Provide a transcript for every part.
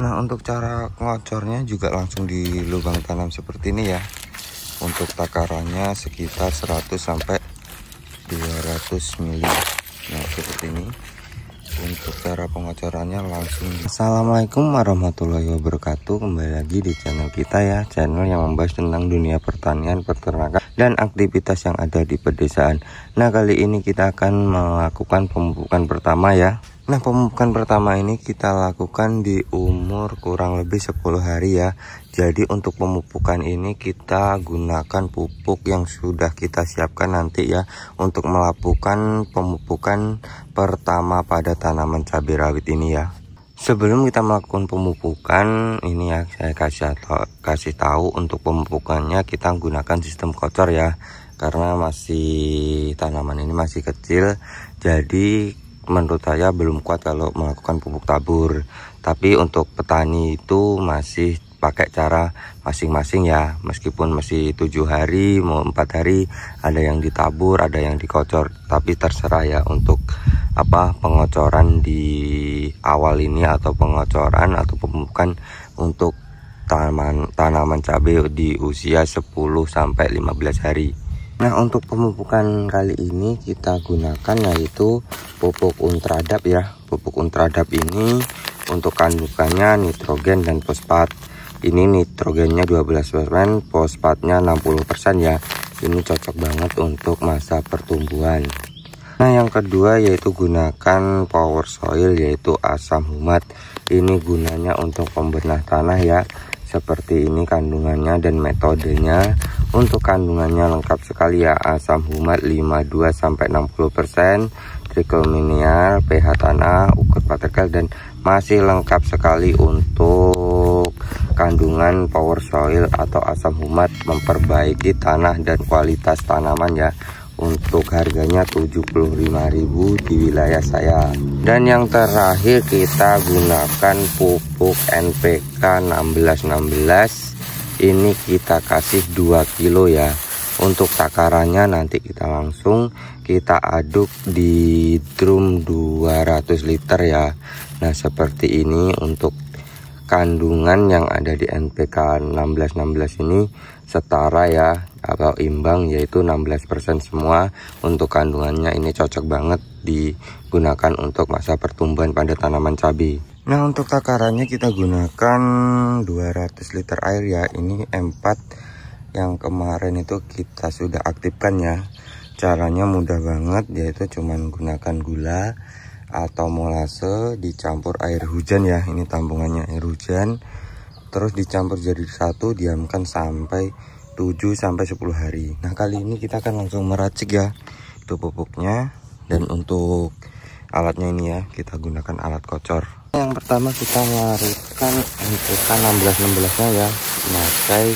Nah, untuk cara ngocornya juga langsung di lubang tanam seperti ini ya. Untuk takarannya sekitar 100 sampai 200 mili. Nah, seperti ini. Untuk cara pengocorannya langsung Assalamualaikum warahmatullahi wabarakatuh. Kembali lagi di channel kita ya, channel yang membahas tentang dunia pertanian, peternakan, dan aktivitas yang ada di pedesaan. Nah, kali ini kita akan melakukan pemupukan pertama ya. Nah, pemupukan pertama ini kita lakukan di umur kurang lebih 10 hari ya. Jadi untuk pemupukan ini kita gunakan pupuk yang sudah kita siapkan nanti ya, untuk melakukan pemupukan pertama pada tanaman cabai rawit ini ya. Sebelum kita melakukan pemupukan ini ya, saya kasih tahu untuk pemupukannya kita gunakan sistem kocor ya. Karena tanaman ini masih kecil, jadi menurut saya belum kuat kalau melakukan pupuk tabur. Tapi untuk petani itu masih pakai cara masing-masing ya, meskipun masih 7 hari mau 4 hari, ada yang ditabur, ada yang dikocor, tapi terserah ya untuk pengocoran di awal ini, atau pengocoran atau pemupukan untuk tanaman cabai di usia 10 sampai 15 hari. Nah, untuk pemupukan kali ini kita gunakan yaitu pupuk Ultradap ya. Pupuk Ultradap ini untuk kandungannya nitrogen dan fosfat. Ini nitrogennya 12%, fosfatnya 60% ya. Ini cocok banget untuk masa pertumbuhan. Nah, yang kedua yaitu gunakan Power Soil yaitu asam humat. Ini gunanya untuk pembenah tanah ya. Seperti ini kandungannya dan metodenya. Untuk kandungannya lengkap sekali ya, asam humat 52 sampai 60%, trichomonial, pH tanah, ukur partikel, dan masih lengkap sekali untuk kandungan Power Soil atau asam humat, memperbaiki tanah dan kualitas tanaman ya. Untuk harganya 75.000 di wilayah saya. Dan yang terakhir kita gunakan pupuk NPK 1616. Ini kita kasih 2 kilo ya. Untuk takarannya nanti kita langsung aduk di drum 200 liter ya. Nah, seperti ini untuk kandungan yang ada di NPK 1616 ini setara ya, atau imbang, yaitu 16% semua. Untuk kandungannya ini cocok banget digunakan untuk masa pertumbuhan pada tanaman cabai. Nah, untuk takarannya kita gunakan 200 liter air ya. Ini M4 yang kemarin itu kita sudah aktifkan ya. Caranya mudah banget, yaitu cuman gunakan gula atau molase dicampur air hujan ya. Ini tampungannya air hujan, terus dicampur jadi satu, diamkan sampai 7 sampai 10 hari. Nah, kali ini kita akan langsung meracik ya itu pupuknya. Dan untuk alatnya ini ya, kita gunakan alat kocor. Yang pertama kita larutkan NPK 1616 nya ya, pakai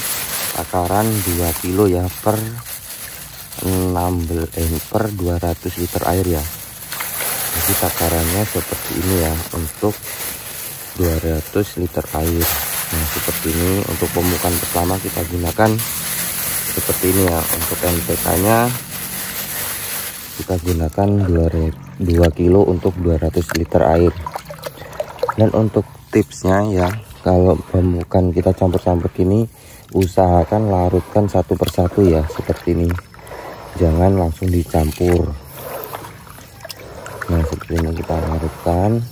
takaran 2 kilo ya per 200 liter air ya. Jadi takarannya seperti ini ya untuk 200 liter air. Nah, seperti ini untuk pemupukan pertama kita gunakan seperti ini ya. Untuk NPK nya kita gunakan 2 kilo untuk 200 liter air. Dan untuk tipsnya ya, kalau pemupukan kita campur-campur gini, usahakan larutkan satu persatu ya, seperti ini. Jangan langsung dicampur. Nah, seperti ini kita larutkan.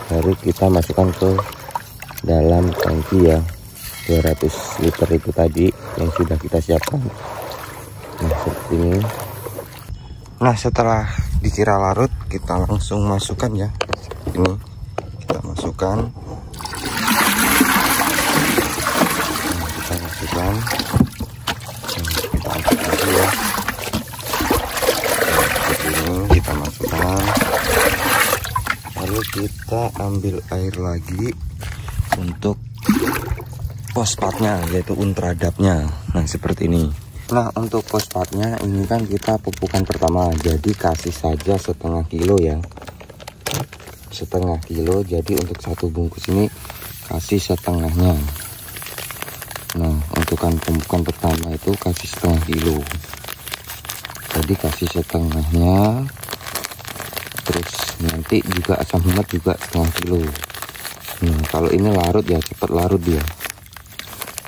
Baru kita masukkan ke dalam tangki ya, 200 liter itu tadi yang sudah kita siapkan. Nah, seperti ini. Nah, setelah dikira larut, kita langsung masukkan ya. Ini kita masukkan. Nah, kita masukkan. Nah, kita angkat lagi ya. Nah, seperti ini kita masukkan. Lalu kita ambil air lagi untuk fosfatnya, yaitu Ultradapnya. Nah, seperti ini. Nah, untuk fosfatnya ini kan kita pupukan pertama, jadi kasih saja setengah kilo ya. Setengah kilo, jadi untuk satu bungkus ini kasih setengahnya. Nah, untuk pemupukan pertama itu kasih setengah kilo. Jadi kasih setengahnya, terus nanti juga asam humat juga setengah kilo. Nah, kalau ini larut ya cepat larut dia.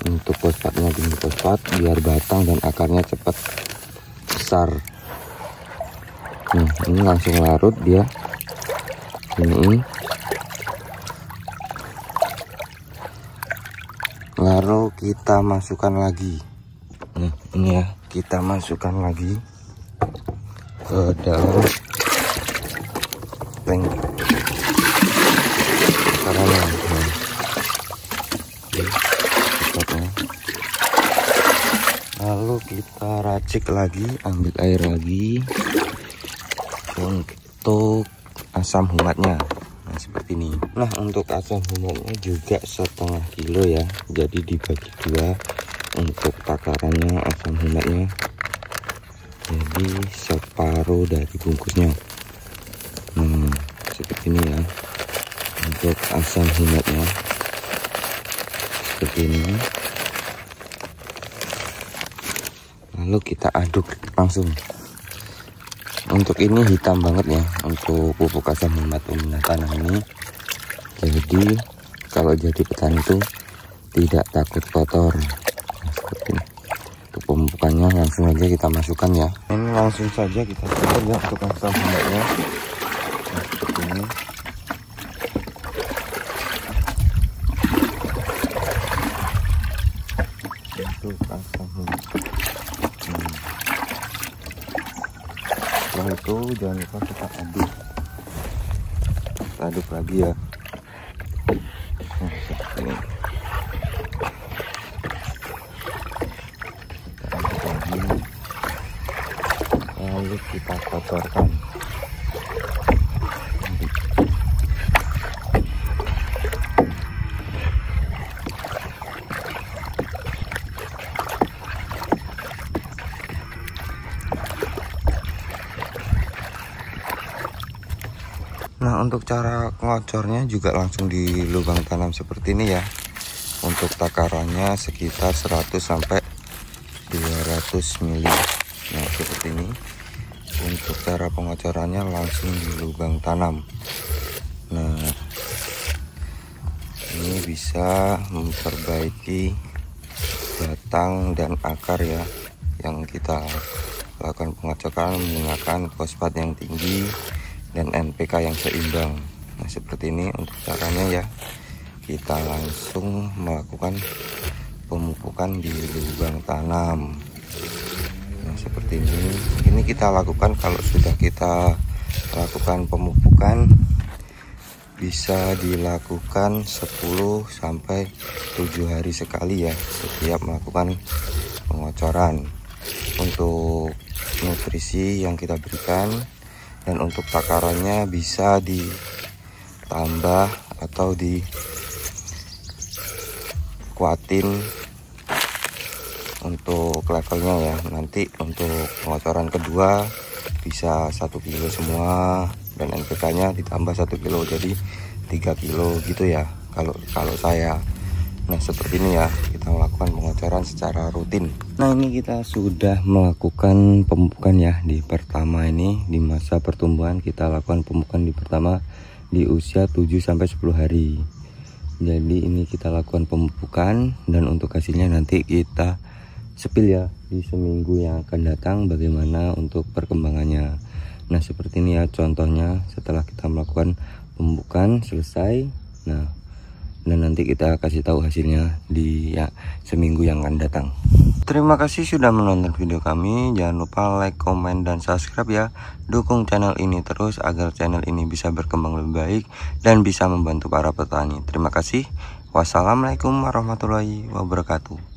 Untuk fosfatnya tinggi fosfat biar batang dan akarnya cepat besar. Nah, ini langsung larut dia. Ini lalu kita masukkan lagi. Nah, ini ya, kita masukkan lagi ke dalam tank caranya. Lalu kita racik lagi, ambil air lagi untuk asam humatnya. Nah, seperti ini. Nah, untuk asam humatnya juga setengah kilo ya, jadi dibagi dua untuk takarannya asam humatnya, jadi separuh dari bungkusnya. Seperti ini ya untuk asam humatnya, seperti ini. Lalu kita aduk langsung. Untuk ini hitam banget ya, untuk pupuk asam humat pembina tanah ini. Jadi kalau jadi petani itu tidak takut kotor. Nah, seperti ini. Untuk pemupukannya langsung aja kita masukkan ya. Ini langsung saja kita masukkan ya untuk asam humatnya. Nah, seperti ini. Untuk asam humat. Setelah itu jangan lupa kita aduk lagi ya. Nah, seperti ini. Kita aduk lagi, lalu kita kotorkan. Nah, untuk cara ngocornya juga langsung di lubang tanam seperti ini ya. Untuk takarannya sekitar 100 sampai 200 mili. Nah, seperti ini. Untuk cara pengocorannya langsung di lubang tanam. Nah, ini bisa memperbaiki batang dan akar ya, yang kita lakukan pengocoran menggunakan fosfat yang tinggi dan NPK yang seimbang. Nah, seperti ini untuk caranya ya. Kita langsung melakukan pemupukan di lubang tanam. Nah, seperti ini. Ini kita lakukan kalau sudah kita lakukan pemupukan, bisa dilakukan 10 sampai 7 hari sekali ya, setiap melakukan pengocoran. Untuk nutrisi yang kita berikan dan untuk takarannya bisa ditambah atau dikuatin untuk levelnya ya. Nanti untuk pengocoran kedua bisa 1 kilo semua dan NPK nya ditambah 1 kilo, jadi 3 kilo gitu ya kalau saya. Nah, seperti ini ya, kita melakukan pengocoran secara rutin. Nah, ini kita sudah melakukan pemupukan ya di pertama ini. Di masa pertumbuhan kita lakukan pemupukan di pertama di usia 7 sampai 10 hari. Jadi ini kita lakukan pemupukan dan untuk hasilnya nanti kita sepil ya di seminggu yang akan datang bagaimana untuk perkembangannya. Nah, seperti ini ya contohnya setelah kita melakukan pemupukan selesai. Nah, dan nanti kita kasih tahu hasilnya di seminggu yang akan datang. Terima kasih sudah menonton video kami. Jangan lupa like, komen, dan subscribe ya. Dukung channel ini terus agar channel ini bisa berkembang lebih baik dan bisa membantu para petani. Terima kasih. Wassalamualaikum warahmatullahi wabarakatuh.